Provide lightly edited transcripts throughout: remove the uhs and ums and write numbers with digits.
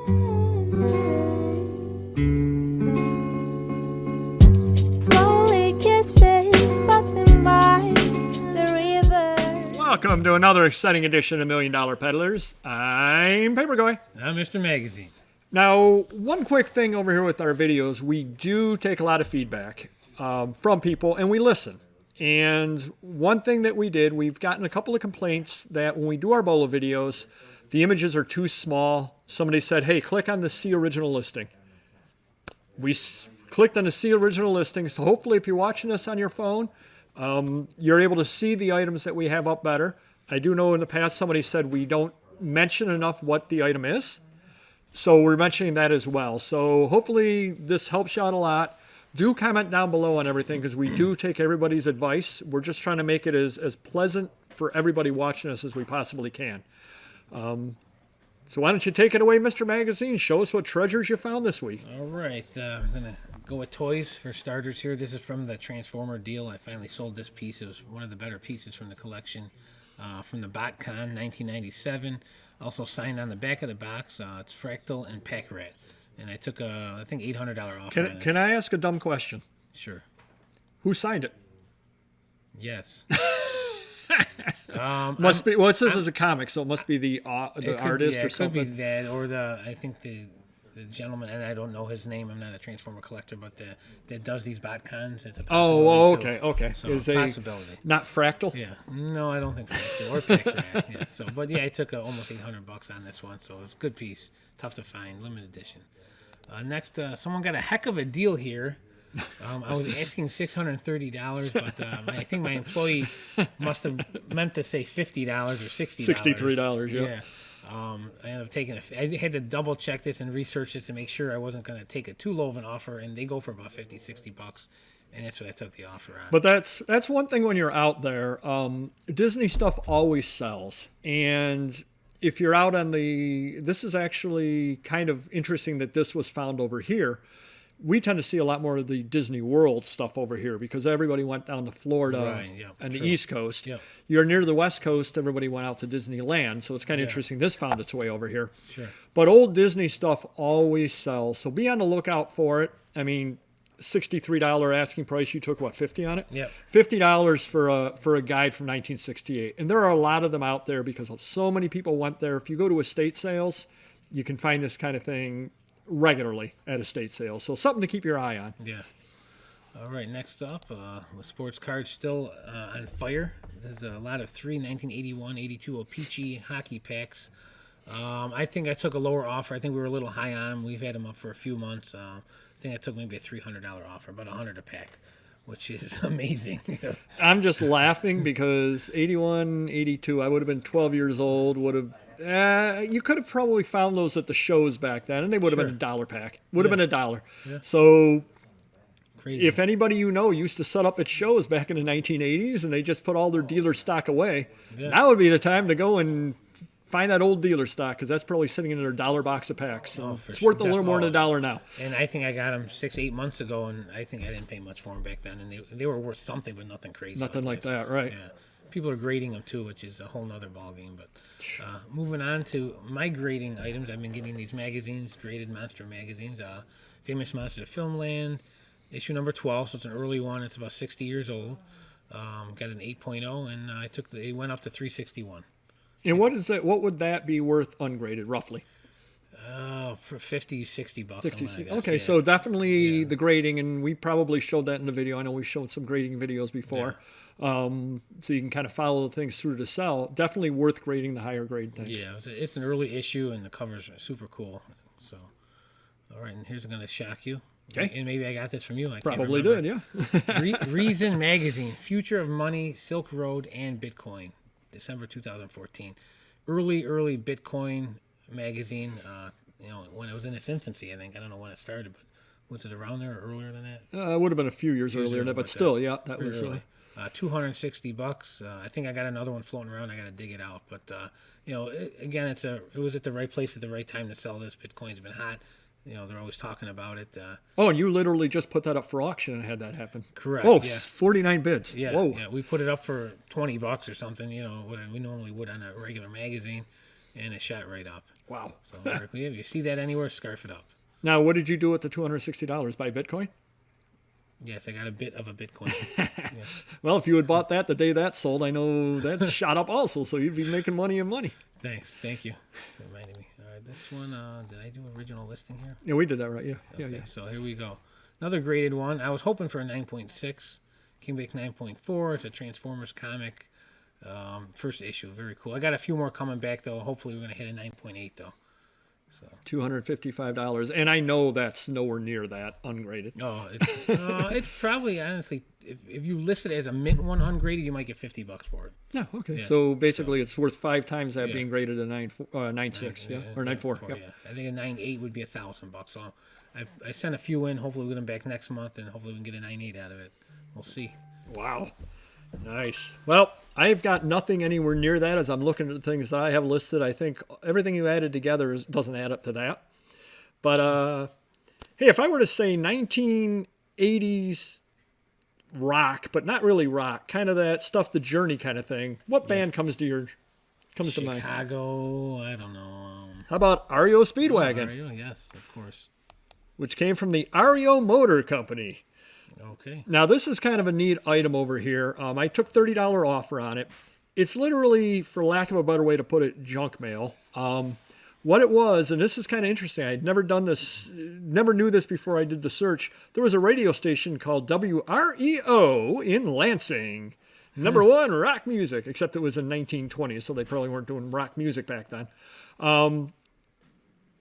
Slowly kisses busting by the river. Welcome to another exciting edition of $1 Million Peddlers. I'm Papergoy. I'm Mr. Magazine. Now, one quick thing over here with our videos, we do take a lot of feedback from people, and we listen. And one thing that we did, we've gotten a couple of complaints that when we do our BOLO videos, the images are too small. Somebody said, hey, click on the See Original Listing. We clicked on the See Original Listing, so hopefully if you're watching this on your phone, you're able to see the items that we have up better. I do know in the past somebody said we don't mention enough what the item is. So we're mentioning that as well. So hopefully this helps you out a lot. Do comment down below on everything because we do take everybody's advice. We're just trying to make it as pleasant for everybody watching us as we possibly can. So why don't you take it away, Mr. Magazine? Show us what treasures you found this week. All right, I'm going to go with toys for starters here. This is from the Transformer deal. I finally sold this piece. It was one of the better pieces from the collection from the BotCon 1997. Also signed on the back of the box, it's Fractal and Pack Rat. And I took a, I think, $800 offer on this. Can I ask a dumb question? Sure. Who signed it? Yes. Must be. Well, it says as a comic, so it must be the artist or something. It could be that, or I think the gentleman, and I don't know his name. I'm not a Transformer collector, but that does these BotCons. It's a possibility. Okay. So Is possibility. Not Fractal? Yeah. No, I don't think Fractal or Pack Rat. Yeah. So, but yeah, I took almost $800 on this one, so it's a good piece. Tough to find, limited edition. Next, someone got a heck of a deal here. I was asking $630, but I think my employee must have meant to say $50 or $60. $63, yeah. I ended up taking I had to double check this and research this to make sure I wasn't going to take a too low of an offer, and they go for about $50-$60, and that's what I took the offer on. But that's one thing when you're out there. Disney stuff always sells, and if you're out on this is actually kind of interesting that this was found over here. We tend to see a lot more of the Disney World stuff over here because everybody went down to Florida and the East Coast. Yep. You're near the West Coast, everybody went out to Disneyland, so it's kind of interesting this found its way over here. Sure. But old Disney stuff always sells, so be on the lookout for it. I mean, $63 asking price, you took what, 50 on it? Yep. $50 for a guide from 1968. And there are a lot of them out there because so many people went there. If you go to estate sales, you can find this kind of thing regularly at estate sales. So something to keep your eye on. Yeah. All right, next up, with sports cards still on fire. This is a lot of 1981-82 O-Pee-Chee hockey packs. I think I took a lower offer. I think we were a little high on them. We've had them up for a few months. I think I took maybe a $300 offer, about $100 a pack, which is amazing. I'm just laughing because 81, 82, I would have been 12 years old, you could have probably found those at the shows back then, and they would have been $1 pack. Would have been $1. Yeah. So crazy. If anybody you know used to set up at shows back in the 1980s and they just put all their dealer stock away, now would be the time to go and find that old dealer stock because that's probably sitting in their $1 box of packs. So it's worth a little more than $1 now. And I think I got them 6-8 months ago, and I think I didn't pay much for them back then, and they were worth something, but nothing crazy. Nothing like that, right? Yeah. People are grading them too, which is a whole nother ballgame. But moving on to my grading items, I've been getting these magazines, graded monster magazines. Famous Monsters of Filmland, issue number 12, so it's an early one. It's about 60 years old. Got an 8.0, and it went up to 361. And what is that? What would that be worth ungraded, roughly? For $50, $60. 60, okay, so definitely the grading, and we probably showed that in the video. I know we showed some grading videos before. So you can kind of follow the things through to sell. Definitely worth grading the higher grade things. Yeah, it's an early issue, and the covers are super cool. So, all right, and here's going to shock you. Okay. And maybe I got this from you. I probably can't did, yeah. Reason Magazine, Future of Money, Silk Road, and Bitcoin, December 2014. Early Bitcoin magazine. When it was in its infancy, I think. I don't know when it started, but was it around there or earlier than that? It would have been a few years earlier than that, but still, yeah, that was early. $260. I think I got another one floating around. I got to dig it out. But again, it was at the right place at the right time to sell this. Bitcoin's been hot. They're always talking about it. And you literally just put that up for auction and had that happen. Correct. Oh, yeah. 49 bids. Yeah. Whoa. Yeah. We put it up for $20 or something. What we normally would on a regular magazine, and it shot right up. Wow. So if you see that anywhere, scarf it up. Now, what did you do with the $260? Buy Bitcoin? Yes, I got a bit of a Bitcoin. Well, if you had bought that the day that sold, I know that shot up also, so you'd be making money and money. Thanks. Thank you. Reminding me. All right, this one, did I do original listing here? Yeah, we did that right, yeah. Okay, Yeah. so here we go. Another graded one. I was hoping for a 9.6. Came back 9.4. It's a Transformers comic. First issue. Very cool. I got a few more coming back, though. Hopefully we're going to hit a 9.8, though. $255, and I know that's nowhere near that ungraded. Oh, it's probably, honestly, if you list it as a mint one ungraded, you might get $50 for it. Yeah, okay. Yeah. So basically, it's worth 5 times that Yeah. being graded a 9.6, yeah, or 9.4. Yep. Yeah, I think a 9.8 would be $1,000. So I sent a few in. Hopefully, we'll get them back next month, and hopefully, we can get a 9.8 out of it. We'll see. Wow. Nice. Well, I've got nothing anywhere near that as I'm looking at the things that I have listed. I think everything you added together doesn't add up to that. But, hey, if I were to say 1980s rock, but not really rock, kind of that Stuff the Journey kind of thing, what band comes to mind? Chicago, I don't know. How about REO Speedwagon? REO, yes, of course. Which came from the REO Motor Company. Okay. Now, this is kind of a neat item over here. I took $30 offer on it. It's literally, for lack of a better way to put it, junk mail. What it was, and this is kind of interesting, I had never done this, never knew this before I did the search. There was a radio station called WREO in Lansing. Number one, rock music, except it was in 1920, so they probably weren't doing rock music back then.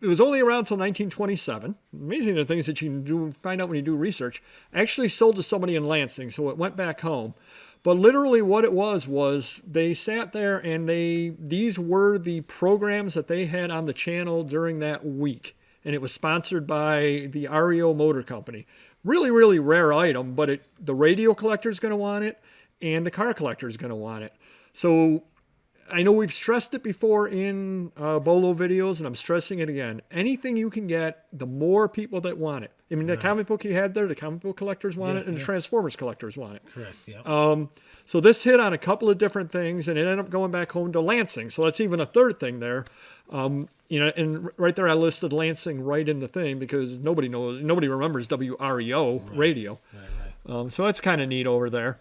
It was only around until 1927. Amazing the things that you can do, find out when you do research. Actually sold to somebody in Lansing, so it went back home. But literally what it was they sat there and these were the programs that they had on the channel during that week. And it was sponsored by the REO Motor Company. Really, really rare item, but the radio collector's going to want it and the car collector's going to want it. So I know we've stressed it before in BOLO videos, and I'm stressing it again. Anything you can get, the more people that want it. I mean, the comic book you had there, the comic book collectors want it, and the Transformers collectors want it. Correct, yeah. So this hit on a couple of different things, and it ended up going back home to Lansing. So that's even a third thing there. And right there I listed Lansing right in the thing because nobody remembers WREO radio. Right. So that's kind of neat over there.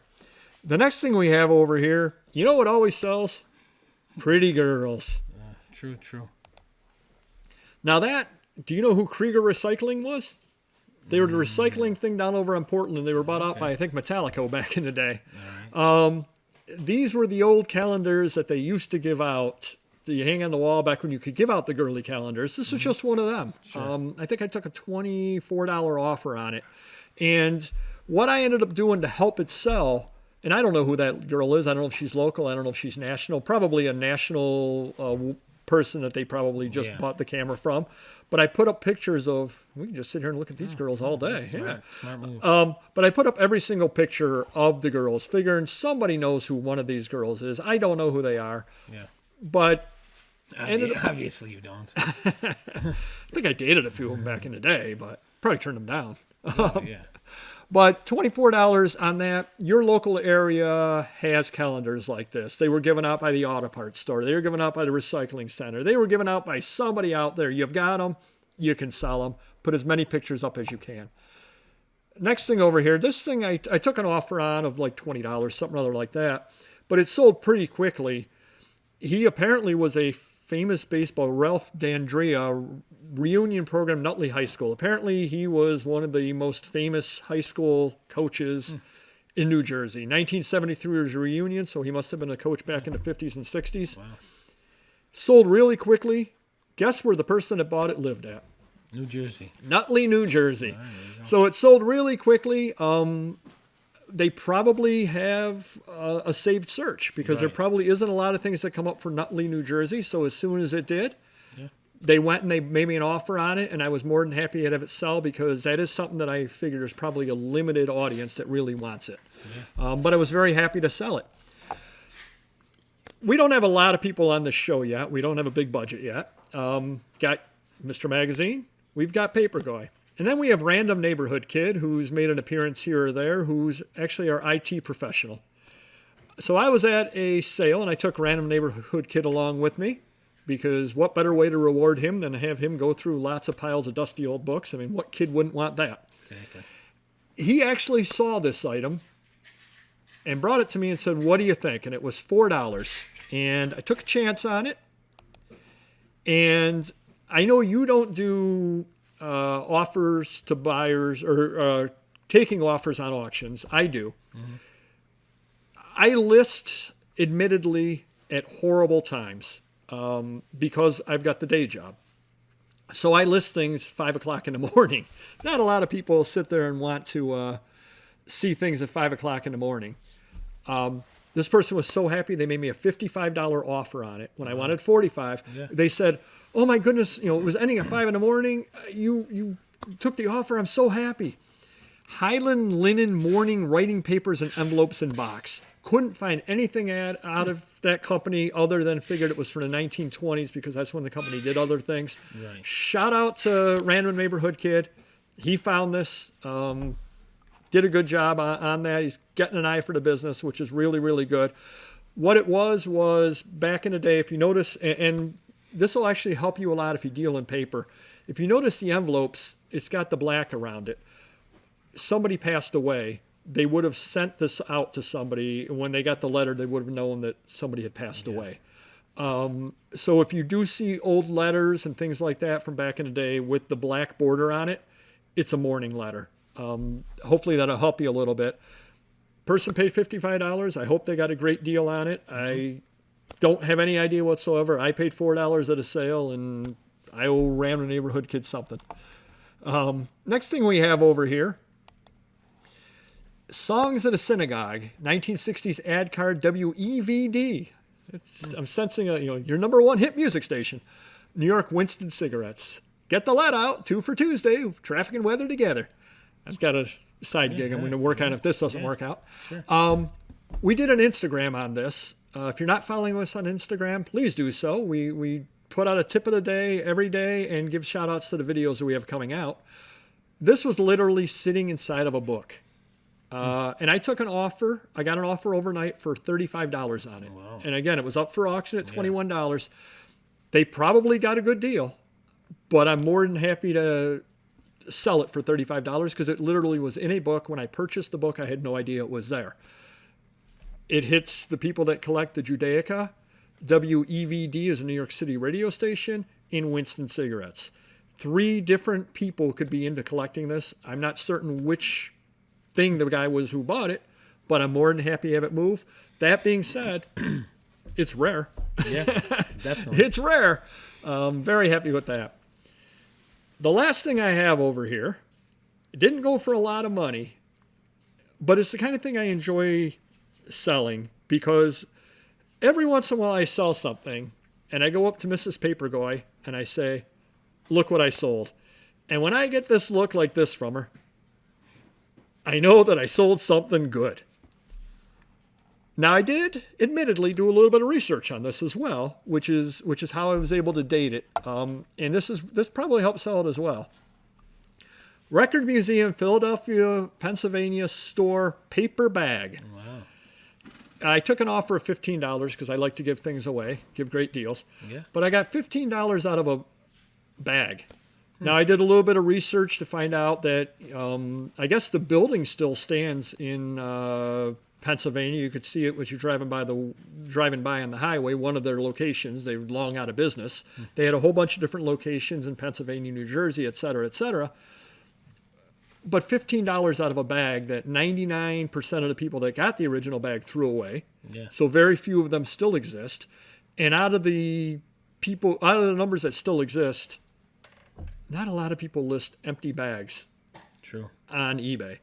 The next thing we have over here, you know what always sells? Pretty girls. True. Now do you know who Krieger Recycling was? They were the recycling thing down over in Portland. They were bought out by, I think, Metallica back in the day. All right. These were the old calendars that they used to give out. That you hang on the wall back when you could give out the girly calendars. This is just one of them. Sure. I think I took a $24 offer on it. And what I ended up doing to help it sell, and I don't know who that girl is. I don't know if she's local. I don't know if she's national. Probably a national person that they probably just bought the camera from. But I put up pictures of, we can just sit here and look at these girls all day. Smart move. But I put up every single picture of the girls, figuring somebody knows who one of these girls is. I don't know who they are. Yeah. But obviously you don't. I think I dated a few of them back in the day, but probably turned them down. Yeah. But $24 on that. Your local area has calendars like this. They were given out by the auto parts store. They were given out by the recycling center. They were given out by somebody out there. You've got them. You can sell them. Put as many pictures up as you can. Next thing over here, this thing I took an offer on of like $20, something other like that. But it sold pretty quickly. He apparently was a famous baseball, Ralph Dandrea, reunion program, Nutley High School. Apparently, he was one of the most famous high school coaches in New Jersey. 1973 was a reunion, so he must have been a coach back in the 50s and 60s. Wow. Sold really quickly. Guess where the person that bought it lived at? New Jersey. Nutley, New Jersey. So it sold really quickly. They probably have a saved search because there probably isn't a lot of things that come up for Nutley, New Jersey. So as soon as it did, they went and they made me an offer on it, and I was more than happy to have it sell because that is something that I figure there's probably a limited audience that really wants it. But I was very happy to sell it. We don't have a lot of people on this show yet. We don't have a big budget yet. Got Mr. Magazine. We've got Papergoy. And then we have Random Neighborhood Kid, who's made an appearance here or there, who's actually our IT professional. So I was at a sale, and I took Random Neighborhood Kid along with me. because what better way to reward him than to have him go through lots of piles of dusty old books? I mean, what kid wouldn't want that? Exactly. He actually saw this item and brought it to me and said, what do you think? And it was $4. And I took a chance on it. And I know you don't do offers to buyers or taking offers on auctions. I do. Mm-hmm. I list, admittedly, at horrible times because I've got the day job. So I list things 5 o'clock in the morning. Not a lot of people sit there and want to see things at 5 o'clock in the morning. This person was so happy they made me a $55 offer on it when I wanted $45. Yeah. They said, "Oh my goodness, it was ending at 5 in the morning. You took the offer. I'm so happy." Highland Linen morning writing papers and envelopes in box. Couldn't find anything out of that company other than figured it was from the 1920s because that's when the company did other things. Right. Shout out to Random Neighborhood Kid. He found this. Did a good job on that. He's getting an eye for the business, which is really, really good. What it was back in the day, if you notice, and this will actually help you a lot if you deal in paper. If you notice the envelopes, it's got the black around it. Somebody passed away. They would have sent this out to somebody. And when they got the letter, they would have known that somebody had passed away. So if you do see old letters and things like that from back in the day with the black border on it, it's a mourning letter. Hopefully that'll help you a little bit. Person paid $55. I hope they got a great deal on it. I don't have any idea whatsoever. I paid $4 at a sale, and I owe Random Neighborhood Kids something. Next thing we have over here, Songs at a Synagogue, 1960s ad card, WEVD. I'm sensing your number one hit music station. New York Winston Cigarettes. Get the lead out, 2 for Tuesday, traffic and weather together. I've got a side gig I'm going to work on if this doesn't work out. Sure. We did an Instagram on this. If you're not following us on Instagram, please do so. We put out a tip of the day every day and give shout outs to the videos that we have coming out. This was literally sitting inside of a book. And I took an offer. I got an offer overnight for $35 on it. Wow. And again, it was up for auction at $21. They probably got a good deal, but I'm more than happy to sell it for $35 because it literally was in a book. When I purchased the book, I had no idea it was there. It hits the people that collect the Judaica. WEVD is a New York City radio station in Winston Cigarettes. 3 different people could be into collecting this. I'm not certain which thing the guy was who bought it, but I'm more than happy to have it move. That being said, it's rare. Yeah, definitely. It's rare. Very happy with that. The last thing I have over here, it didn't go for a lot of money, but it's the kind of thing I enjoy selling because every once in a while I sell something and I go up to Mrs. Papergoy and I say, "Look what I sold." And when I get this look like this from her, I know that I sold something good. Now, I did, admittedly, do a little bit of research on this as well, which is how I was able to date it. And this probably helped sell it as well. Record Museum, Philadelphia, Pennsylvania store paper bag. Wow. I took an offer of $15 because I like to give things away, give great deals. Yeah. But I got $15 out of a bag. Now, I did a little bit of research to find out that I guess the building still stands in Pennsylvania. You could see it as you're driving by on the highway. One of their locations, they were long out of business. They had a whole bunch of different locations in Pennsylvania, New Jersey, et cetera, et cetera. But $15 out of a bag that 99% of the people that got the original bag threw away. Yeah. So very few of them still exist. And out of the numbers that still exist, not a lot of people list empty bags on eBay.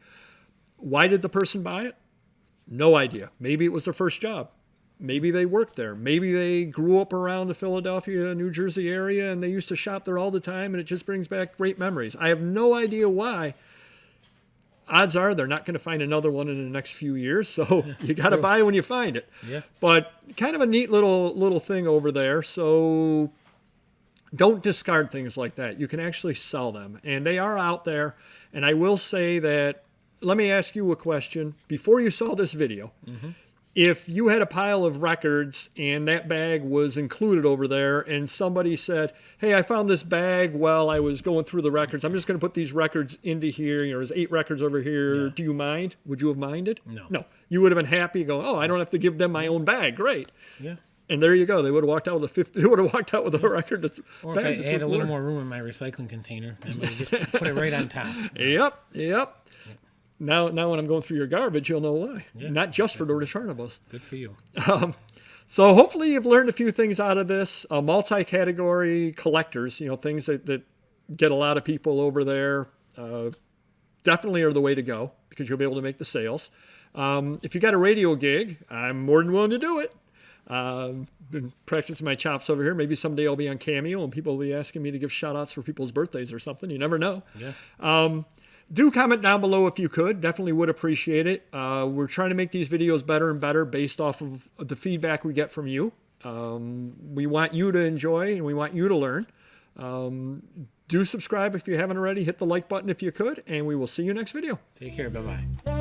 Why did the person buy it? No idea. Maybe it was their first job. Maybe they worked there. Maybe they grew up around the Philadelphia, New Jersey area, and they used to shop there all the time, and it just brings back great memories. I have no idea why. Odds are they're not going to find another one in the next few years, so you got to buy when you find it. Yeah. But kind of a neat little thing over there. So don't discard things like that. You can actually sell them, and they are out there. And I will say that, let me ask you a question. Before you saw this video, if you had a pile of records and that bag was included over there and somebody said, hey, I found this bag while I was going through the records. I'm just going to put these records into here. You know, there's 8 records over here. Yeah. Do you mind? Would you have minded? No. No. You would have been happy going, oh, I don't have to give them my own bag. Great. Yeah. And there you go. They would have walked out with They would have walked out with a record. That's or if I had a little more room in my recycling container, I would just put it right on top. Yep. Now when I'm going through your garbage, you'll know why. Yeah, not just for the returnabus. Good for you. So hopefully you've learned a few things out of this. Multi-category collectors, you know, things that get a lot of people over there, definitely are the way to go because you'll be able to make the sales. If you got a radio gig, I'm more than willing to do it. Been practicing my chops over here. Maybe someday I'll be on Cameo and people will be asking me to give shout-outs for people's birthdays or something. You never know. Yeah. Do comment down below if you could. Definitely would appreciate it. We're trying to make these videos better and better based off of the feedback we get from you. We want you to enjoy and we want you to learn. Do subscribe if you haven't already. Hit the like button if you could. And we will see you next video. Take care. Bye-bye.